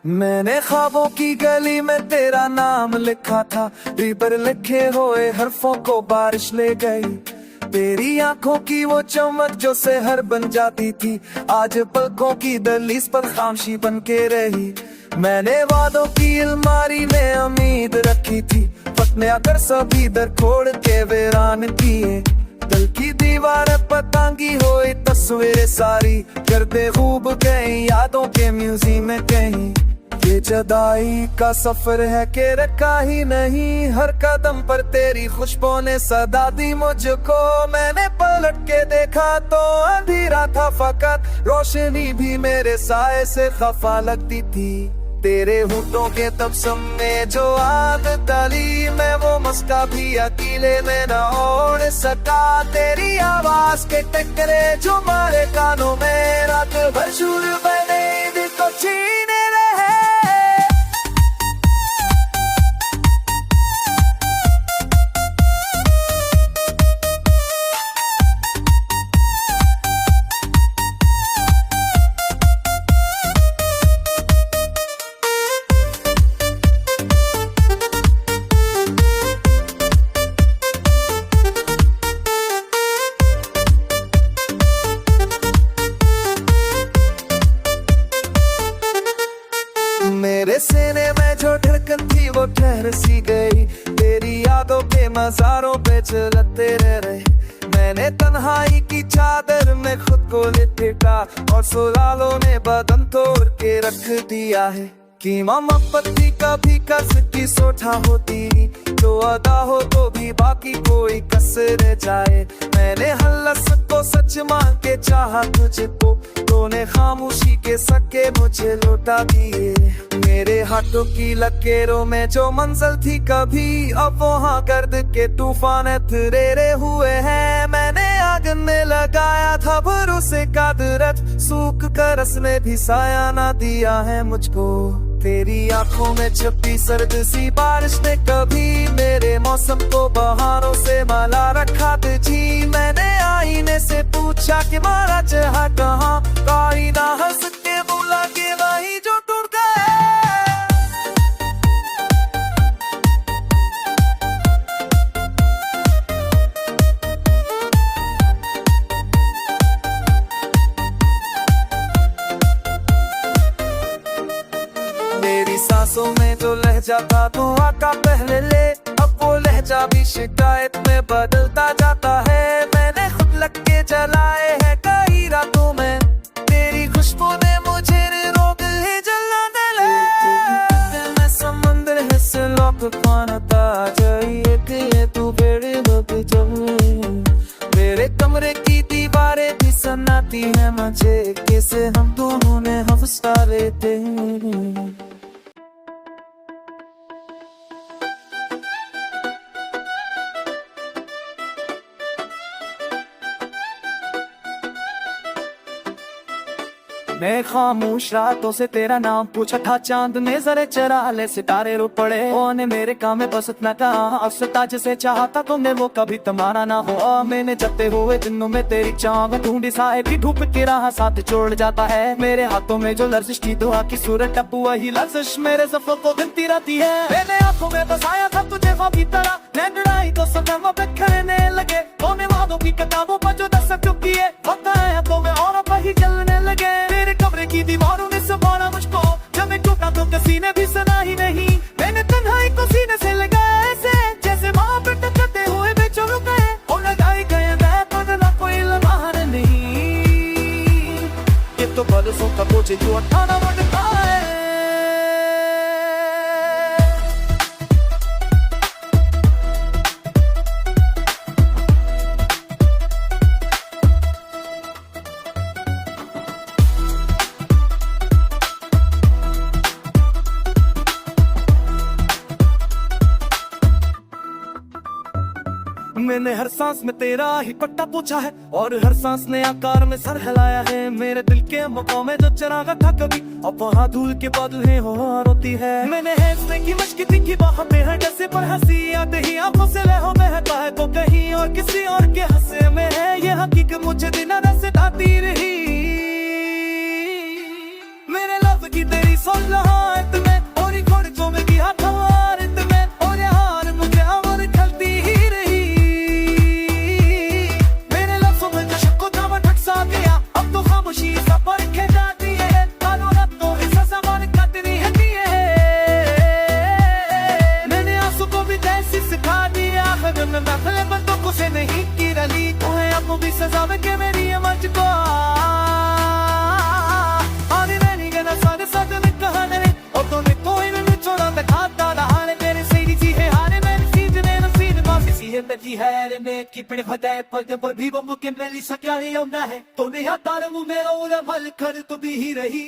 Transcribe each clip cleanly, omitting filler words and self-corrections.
मैंने ख्वाबों की गली में तेरा नाम लिखा था, पर लिखे हुए हरफों को बारिश ले गई। तेरी आंखों की वो चमक जो सेहर बन जाती थी, आज पलकों की दहलीज पर खामोशी बन के रही। मैंने वादों की अलमारी में उम्मीद रखी थी, फटने आकर सभी दर खोड़ के वीरान किए। दिल की दीवार पतंगी हुई तस्वीरें सारी, करते खूब गई यादों के म्यूजियम में कहीं। ये जुदाई का सफर है कि रखा ही नहीं, हर कदम पर तेरी खुशबू ने सदा दी मुझको। मैंने पलट के देखा तो अंधेरा था फकत, रोशनी भी मेरे साए से खफा लगती थी। तेरे होठों के तबसम में जो आदत डाली, मैं वो मस्का भी अकेले में न ओढ़ सका। तेरी आवाज के टकरे जो मारे कानों में, रात भर शूर बने दिल को छीने रहे। मेरे सीने में जो धड़कन थी वो ठहर सी गई, तेरी यादों के मज़ारों पे चलते रहे। मैंने तन्हाई की चादर में खुद को लिपटा, और सुलालों ने बदन तोड़ के रख दिया है। कि मोहब्बती कभी कस की सोठा होती, जो अदा हो तो भी बाकी कोई कसर जाए। मैंने हल्लस को सच मान के चाहा तुझको, तूने खामोशी के सके मुझे लौटा दिए। मेरे हाथों की लकीरों में जो मंजिल थी कभी, अब वहाँ गर्द के तूफान थरेरे हुए हैं। मैंने आग में लगाया था भरोसे का दरख्त, सूख कर उसने भी साया ना दिया है मुझको। तेरी आंखों में छुपी सर्द सी बारिश ने कभी मेरे मौसम को बहारों से मला रखा जी। मैंने आईने से पूछा कि मारा चाहा कहाँ, कोई ना हंस के बोला कि वही जो टूट गए। मेरी सांसों में जो लहजा था तू आका पहले ले, अब वो लहजा भी शिकायत में बदलता जाता है। मैंने खुद लग के जलाए हैं कई रातों में, तेरी खुशबू ने मुझे रोक ही जलाने ले। मैं समंदर है से लौट पाना था चाहिए कि ये तू बेड़े होती मेरे कमरे की दीवारें भी सन्नाती है मुझे, कैसे हम दोनों ने हफ्ता लेते। मैं खामोश रातों से तेरा नाम पूछा था, चांद ने जरे चरा ले सितारे रो पड़े। ओने मेरे काम में बस इतना कहा, अफसता जिसे चाहता तुमने वो कभी तुम्हारा ना हो। मैंने जते हुए दिनों में तेरी चाँद ढूंढी, साए भी धूप की राह साथ छोड़ जाता है। मेरे हाथों में जो लर्जिश की दुआ की सूरत टप्पू, वही लर्जिश मेरे सफर को गिनती रहती है। मैंने आंखों में बसाया था तुझे की तरह, लड़ाई तो सदमा बिखरने लगे। तूने वादों की किताबों पर जो दस्तक चुकी है, वक्त आया तो मैं और वही चलने लगे। मेरे कमरे की दीवारों ने संभाला मुझको, जब मैं टूटा तो किसी ने भी सुना ही नहीं। मैंने तन्हाई को सीने से लगाया ऐसे, जैसे वहाँ पर टकराते हुए बेचो गए। और लगाए गए मैं बदला कोई लम्हा नहीं, ये तो बरसों का बोझ जो उठाना पड़ता है। मैंने हर सांस में तेरा ही पट्टा पूछा है, और हर सांस ने आकार में सर हिलाया है। मेरे दिल के मौकों में जो चरागा था कभी, अब वहाँ धूल के बादल है होती है। मैंने हंसने की मशक थी कि वहाँ पे हर जैसे पर हंसी आते ही आंखों से लहू बहता है तो कहीं और किसी और के हंसे में है। ये हकीकत मुझे दिन रात सताती रही। मेरे लफ्ज़ की तेरी सोच di herme Chi per fate poi te poi vivo mu che me li sa chiari onda hai To ne hatar mu me ora mal kar to bhi hi rahi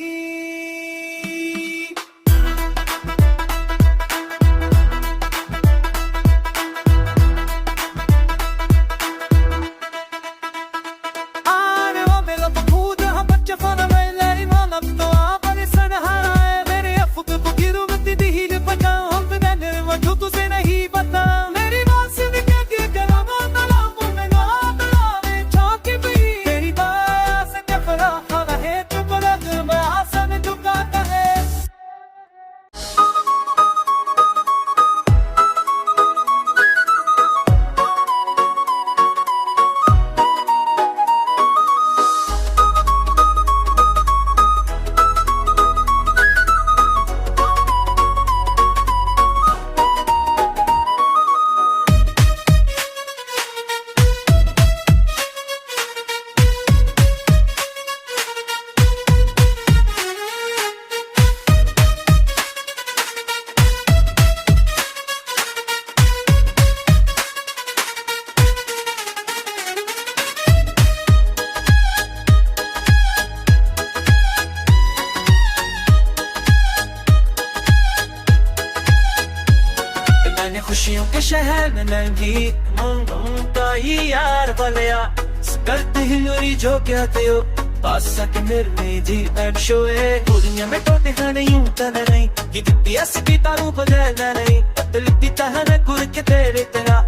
खुशियों के शहर में नहीं घूमता ही यार वालिया करते ही उरी जो कहते हो पास के मेरे में जी एंड शो है दुनिया में टोटे खाने यूं तना नहीं ये दिखती ऐसी भी तारू बदलना नहीं दिलती तहना कुर के तेरे तेरा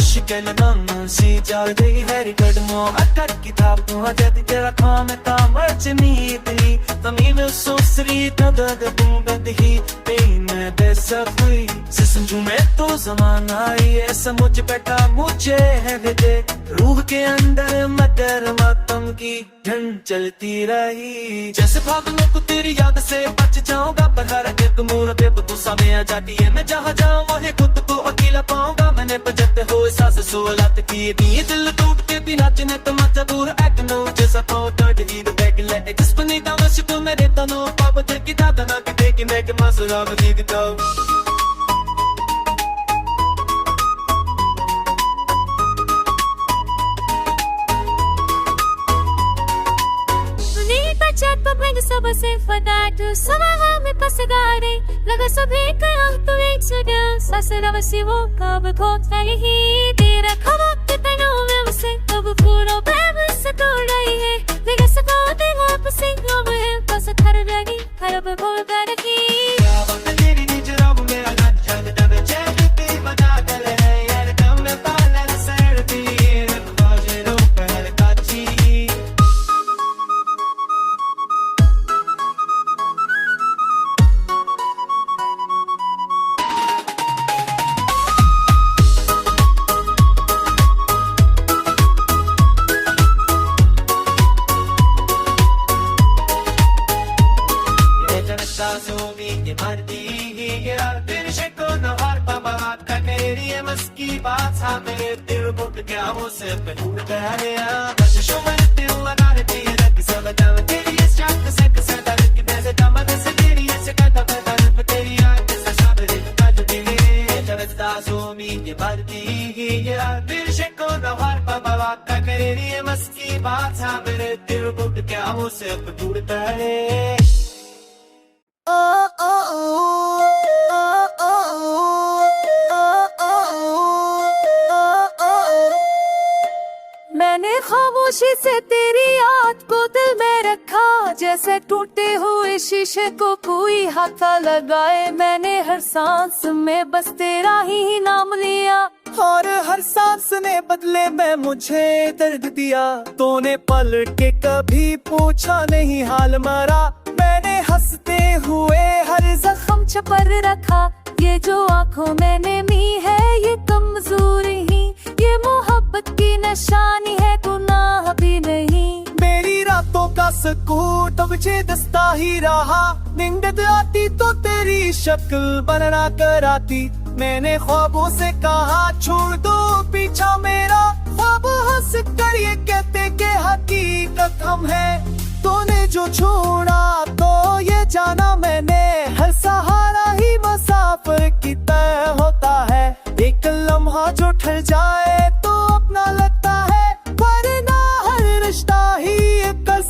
शिकल नंग सी जा रही है रिकॉर्ड मो अकर किताब तो आजादी तेरा काम है तामर चनीतली तमी में सोसरी तदा दबू बंदी पेन दे सफरी से समझू मैं तो जमाना ये समझ बैठा मुझे है दे रूह के अंदर मटर मातम की धन चलती रही जैसे भागने को तेरी याद से बच जाऊंगा पर हर एक मूर पे तू सामने आ जाती है मैं जहाँ जाऊँ वही खुद को अकेला पाऊंगा मैंने बजते हो सांस सोलत की दी दिल टूट के भी नाचने तो मचा दूर एक नो जैसा तो डर ही द बैक ले जिस पर नहीं दाना शिको मेरे तनो पाप दिल की दादा ना कि देख मैं के मसरा बदी दो सबसे फदाट समाहा में पसगारे लगा सभी करा तो एक सुना ससरा वसीवो कब खोट रही तेरा खराब के तनो में उसे कब पूरा बैब से तोड़ रही है लेकिन सको तेरा पसे अब है बस थर रही खराब बोल कर की क्या बात तेरी निजराब में आना चल दबे चेक पे बजा कर है यार कम में पालन सरती बाजे रो पहल काची की बात सामने तेरे बुक क्या हो से पे ढूंढ गया बस शो में तेरे लगा दे तेरे की सब जान तेरी इस चाक से कसा डाल के जैसे दमन से तेरी ऐसे करता करता तेरी आंख से साबरे काट दिए चलता सोमी के भरती ही ये दिल से को न हार पावा का करे ये मस्की बात सामने तेरे बुक क्या हो से पे ढूंढता है मैंने खामोशी से तेरी याद को दिल में रखा जैसे टूटे हुए शीशे को कोई हाथ लगाए मैंने हर सांस में बस तेरा ही नाम लिया और हर सांस ने बदले में मुझे दर्द दिया तूने पल के कभी पूछा नहीं हाल मरा मैंने हंसते हुए हर जख्म छपर रखा ये जो आंखों मैंने मी है ये कमजोरी ही ये मोहब्बत की निशानी है गुनाह भी नहीं मेरी रातों का सुकून तब मुझे दस्ता ही रहा नींद आती तो तेरी शक्ल बनना कराती मैंने ख्वाबों से कहा छोड़ दो पीछा मेरा ख्वाब हंस कर ये कहते के हकीकत हम है तूने जो छोड़ा तो ये जाना मैंने हर सहारा ही मुसाफिर की तरह होता है एक लम्हा जो ठहर जाए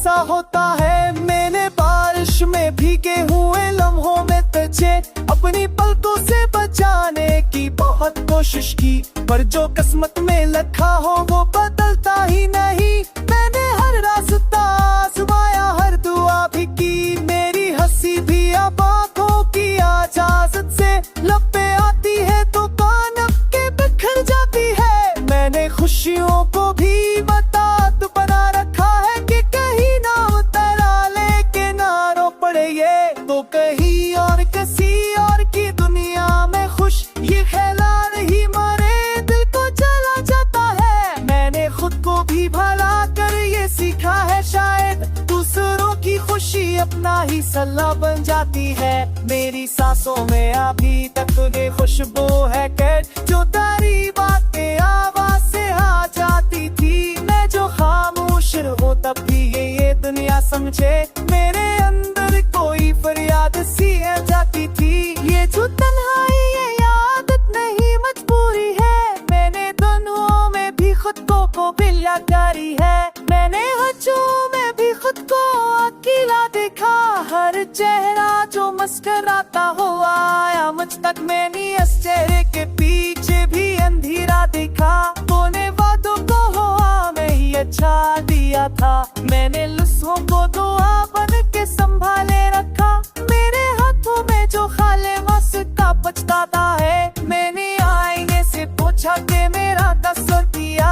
जैसा होता है। मैंने बारिश में भीगे हुए लम्हों में तुझे अपनी पलकों से बचाने की बहुत कोशिश की, पर जो किस्मत में लिखा हो वो बदलता ही नहीं। मैंने हर रास्ता आजमाया, हर दुआ भी की, मेरी हंसी भी अब आंखों की इजाजत से लब पे आती है तो कान के बिखर जाती है। मैंने खुशियों को भी बतात बना रखा है कि कहीं ना उतरा लेके ना रो पड़े ये, तो कहीं और किसी और की दुनिया में खुश ये ख्याल ही मारे दिल को चला जाता है। मैंने खुद को भी भला कर ये सीखा है, शायद दूसरों की खुशी अपना ही सलाह बन जाती है। मेरी सांसों में अभी तक ये खुशबू है कैद, जो तारी बातें आवाज से आ जाती थी। मैं जो खामोश हूँ तब भी ये दुनिया समझे, मेरे अंदर कोई फरियाद सी है जाती थी। ये जो तन्हाई ये आदत नहीं मजबूरी है, मैंने दोनों में भी खुद को बिल्ला करी है। मैंने हजों में भी खुद को अकेला देखा, हर चेहरा जो मुस्कुराता हुआ आया मुझ तक, मैंने इस चेहरे के पीछे भी अंधेरा देखा। तूने वादों को हुआ में ही अच्छा दिया था, मैंने लुस्सों को दुआ बन के संभाले रखा। मेरे हाथों में जो खाले मस्का बचता है, मैंने आईने से पूछा कि मेरा कसूर किया।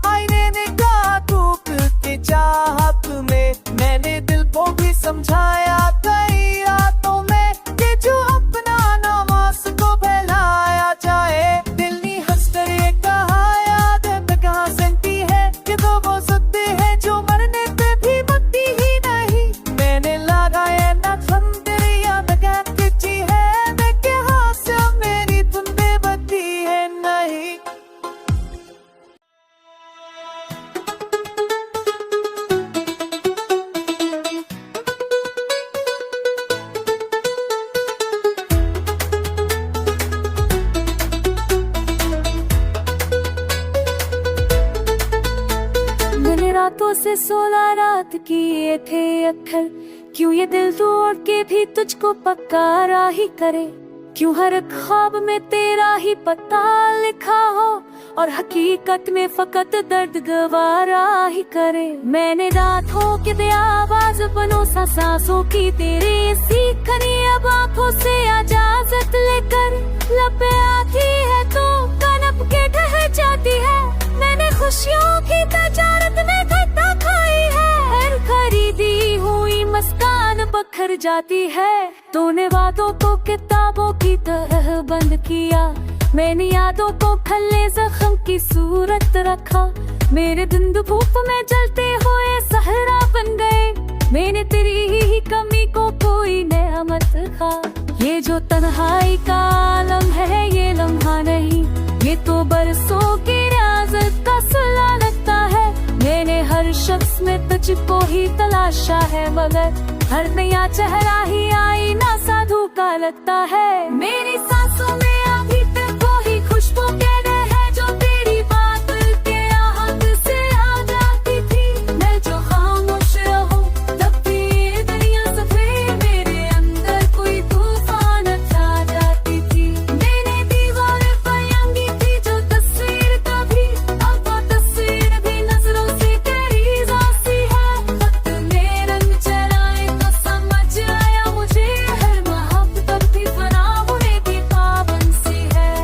आईने ने कहा टूट के चाहत में, मैंने दिल को भी समझाया कई रातों में कि जो अपना नमाज को फैलाया जाए। दिल ने हंस कर ये कहा याद है कहाँ संती है कि तो वो सत्य है जो मरने पे भी मरती ही नहीं। मैंने लगाया ना धन तेरी याद क्या किची है, मैं के हाथ से मेरी धुन पे बत्ती है नहीं। मैंने रातों से 16 रात किए थे अक्खर, क्यों ये दिल तोड़ के भी तुझको पक्का ही करे। क्यों हर ख्वाब में तेरा ही पता लिखा हो और हकीकत में फकत दर्द गवारा ही करे। मैंने रातों के दे आवाज बनो सा सांसों की तेरी सीखनी, अब आंखों से इजाजत लेकर लब पे आती है तो कनप के ठहर जाती है। मैंने खुशियों की तजारत में खट्टा खाई है, हर खरीदी हुई मुस्कान बखर जाती है। तूने वादों को किताबों की तरह बंद किया, मैंने यादों को खल्ले जख्म की सूरत रखा। मेरे दिन धूप में जलते हुए सहरा बन गए, मैंने तेरी ही कमी को कोई नेमत खा। ये जो तन्हाई का आलम है ये लम्हा नहीं, ये तो बरसों की रियाजत का सिला लगता है। मैंने हर शख्स में तुझको ही तलाशा है, मगर हर नया चेहरा ही आईना साधु का लगता है। मेरी सांसों में अभी तक वही खुशबू कहने है जो तेरी बात के आहट से आ जाती थी। मैं जो खामोश रहूं तब भी ये दुनिया सफेद, मेरे अंदर कोई तूफान छा जाती थी। मैंने दीवारें बयांगी थी जो तस्वीर कभी, अब वो तस्वीर भी नजरों से तेरी जाती है। वक्त में रंग चढ़ाए तो समझ आया मुझे, हर मोहब्बत भी फना होने की पाबंद सी है।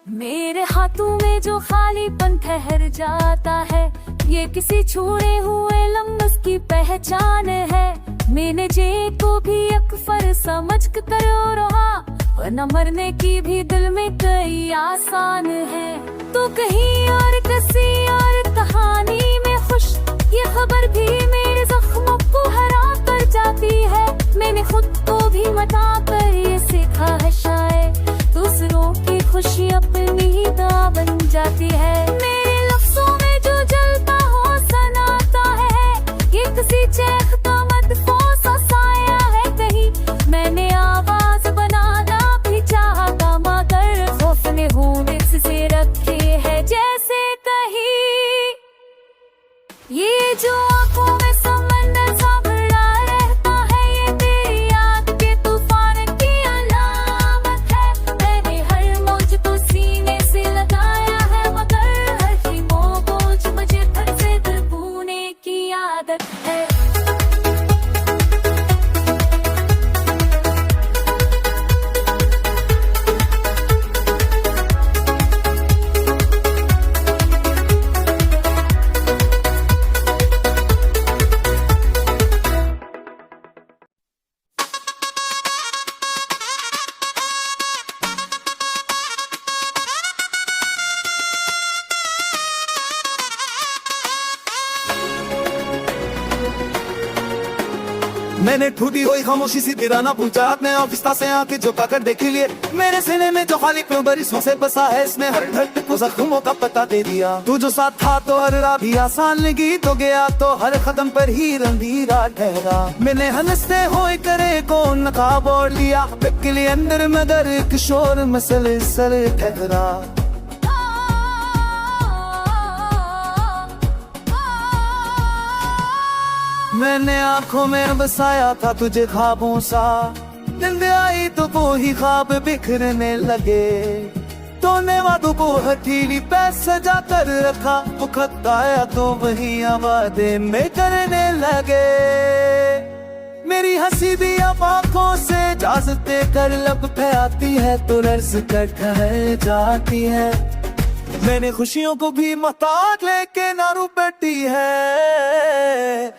मेरे हाथों में जो खालीपन ठहर जाता है, ये किसी छुड़े हुए लम्स की पहचान है। मैंने जे को भी अकफर समझ कर रहा, वरना मरने की भी दिल में कई आसान है। तो कहीं और किसी और कहानी में खुश, ये खबर भी मेरे जख्मों को हरा कर जाती है। मैंने खुद को भी मटा कर ये सीखा है, शायद दूसरों की खुशी अपनी ही दां बन जाती है। मेरे लफ्जों में जो जलता हो ये जो आंखों में समंदर सा भरा रहता है, ये तेरी याद के तूफान की अलामत है। मैंने हर मौज को सीने से लगाया है, मगर हर ही मौज मुझे फिर से दिल भूलने की आदत है। मैंने ठूटी हुई खामोशी सी तेरा ना पूछा, अपने ऑफिस से आके झुका कर देख लिए। मेरे सीने में जो खाली क्यों बरिसों से बसा है, इसने हर धड़कन को जख्मों का पता दे दिया। तू जो साथ था तो हर रात भी आसान लगी, तो गया तो हर कदम पर ही रंगीरा ठहरा। मैंने हंसते हुए करे को नकाब ओढ़ लिया, के लिए अंदर मगर एक शोर मसले सर ठहरा। मैंने आंखों में बसाया था तुझे ख्वाबों सा, नींद आई तो वो ही ख्वाब बिखरने लगे। तूने वादों को हथेली पे सजा कर रखा, वो खत आया तो वही वादे में करने लगे। मेरी हंसी भी अब आंखों से इजाजते कर लब पे आती है, तो रर्ज कर ठहर जाती है। मैंने खुशियों को भी महताज लेके नारू बैठी है।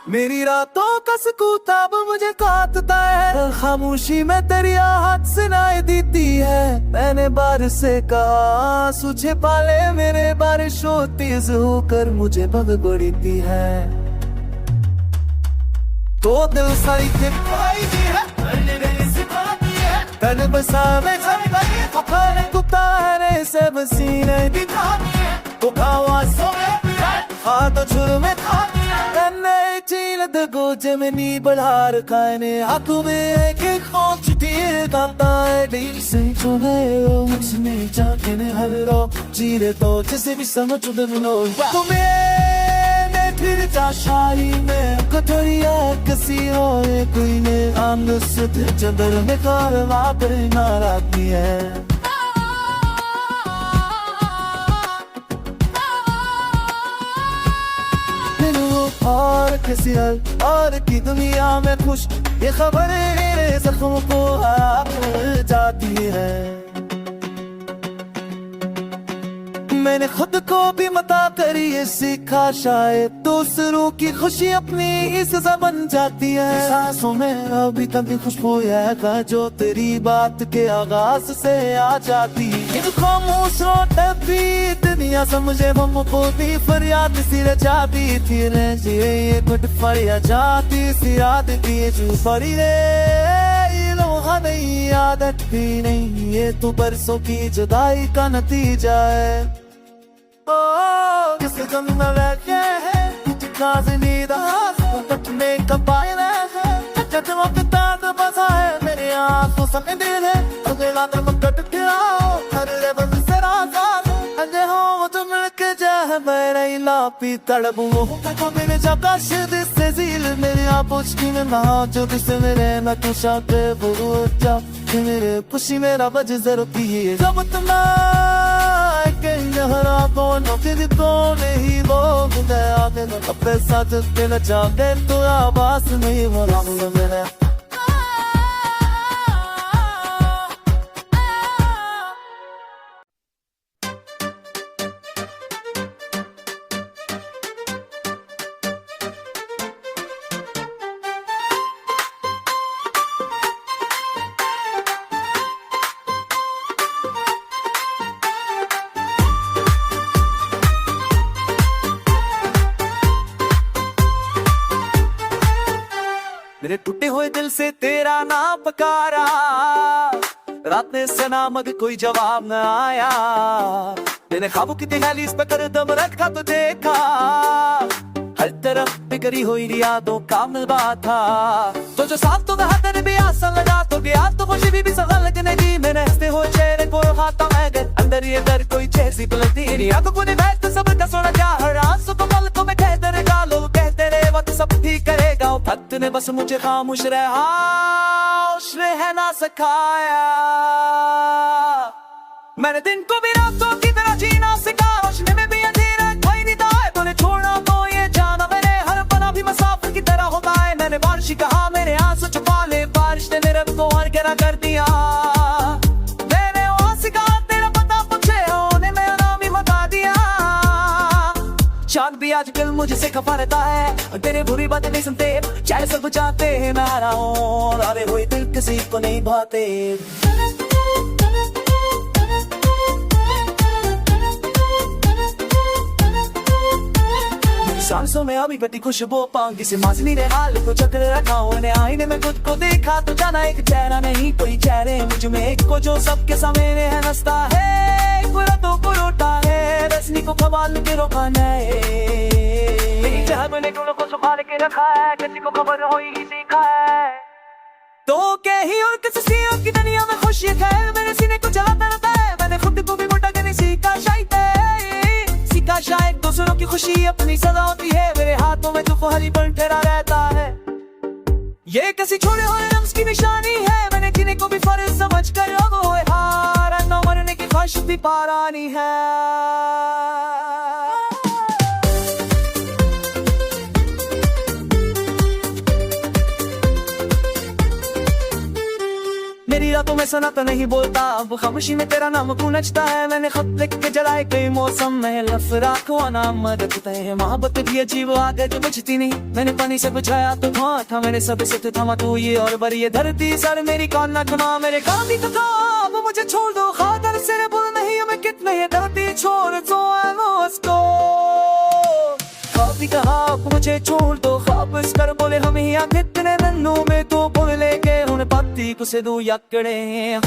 मेरी रातों का सुकून अब मुझे काटता है, खामोशी में तेरी आहट सुनाई देती है। मैंने बारिश से कहा सूझे पाले मेरे, बारिश होती होकर मुझे भगबड़ती है। तो दिल सारी तन बसा में कुतारे से बसीने तो हाथ छुर में गोजे में नी बढ़ार खाने हाथों में एक खोच दिए गाता है। दिल से जो है उसमें जाके ने हर रो जीरे तो जैसे भी समझ लो तुम्हें फिर जा शाही में कटोरिया कसी हो कोई ने आंग सुध चदर में कारवा पर नाराज़गी है। और किसी और की दुनिया में खुश, ये खबरें मेरे जख्मों को आप जाती है। मैंने खुद को भी मता कर ये सीखा, शायद दूसरों की खुशी अपनी इज़्ज़त बन जाती है। सांसों में अभी कभी खुशबू है जो तेरी बात के आगाज से आ जाती है। खामोश भी दुनिया समझे हमको भी फरियाद सी रचाती थी रे जी, ये कुछ फरिया जाती सी याद थी जो फरी रे। ये लोहा नहीं आदत भी नहीं, ये तो बरसों की जुदाई का नतीजा है। ओ किस गम में लगे है नाज़नीदा अपने कबायला है, जब वक्त तार बसा है मेरे आंखों से दिल है। अगला दम कट गया हर लेवल से राजा अजे हो तुम के जा मेरे लापी तड़बू को मेरे जगह शिद से झील मेरे आपोच की में ना जो किसे मेरे ना तो शाके वो जा मेरे खुशी मेरा बज जरूरी है। जब तुम हरा कौन फिर कौन ही वो गया अपने साथ के न जाते तो आवाज नहीं बोला मेरे। मेरे टूटे हुए दिल से तेरा नाम पुकारा, रात ने सना मगर कोई जवाब न आया। मैंने ख्वाबों की दहलीज पे कदम रखा तो देखा हर तरफ बिखरी हुई यादों का मिलवा था। तो जो साथ तो कहा तेरे भी आसान लगा तो गया तो खुशी भी सगा लगने की। मैंने हंसते हुए चेहरे मुझे खामोश रहना सिखाया। मैंने दिन को भी रातों की तरह जीना सिखाया, रोशनी में भी अंधेरा कोई नहीं था, तूने छोड़ना तो ये जाना मैंने हर पना भी मुसाफिर की तरह होता है। मैंने बारिश ही कहा मेरे आंसू छुपा ले, बारिश ने मेरे को और गहरा कर दिया। मैंने वहां सिखा तेरा पता पूछे होने मेरा नाम ही बता दिया। चांद भी आजकल मुझसे खफा रहता है, और तेरे बुरी बातें नहीं सुनते, चाहे सब जाते हैं मैं आ रहा हूँ, अरे हुए दिल किसी को नहीं भाते। सांसों में अभी बटी खुशबू पाऊंगी से माजनी ने हाल को चक्र रखा हूँ। आईने में खुद को देखा तो जाना एक चेहरा नहीं कोई चेहरे मुझ में एक को जो सबके सामने है हंसता है, पूरा तो पुरोटा है रजनी को कमाल के रोका नहीं। जहाँ मैंने दोनों को छुपा के रखा है, किसी को खबर हो ही सीखा है, तो क्या ही और किसी की दुनिया में खुशी है, मेरे सीने को जलाता रहता है। मैंने खुद को भी मोटा करने सीखा शायद दूसरों की खुशी अपनी सजा होती है, मेरे हाथों में तो हरी पल ठहरा रहता है। ये किसी छोड़े हुए रम्स की निशानी है, मैंने जीने को भी फर्ज समझ कर अब होए हार, न मरने की ख्वाहिश भी पारानी है। मेरी रातों में सना तो नहीं बोलता, अब खामोशी में तेरा नाम गूंजता है। मैंने खत लिख के जलाए कई मौसम में, लफराक हुआ नाम रखते हैं। मोहब्बत भी अजीब आगे जो बुझती नहीं, मैंने पानी से बुझाया तो धुआं था, मैंने सब से थमा तू ये और बरी ये धरती सर मेरी कौन ना गुना मेरे काम भी तो था। अब मुझे छोड़ दो खातर से बोल नहीं हमें कितने ये धरती छोड़ दो उसको, काफी कहा मुझे छोड़ दो वापस कर बोले हम यहाँ कितने रन्नों में तो बोले के उन पत्ती को से दो यकड़े।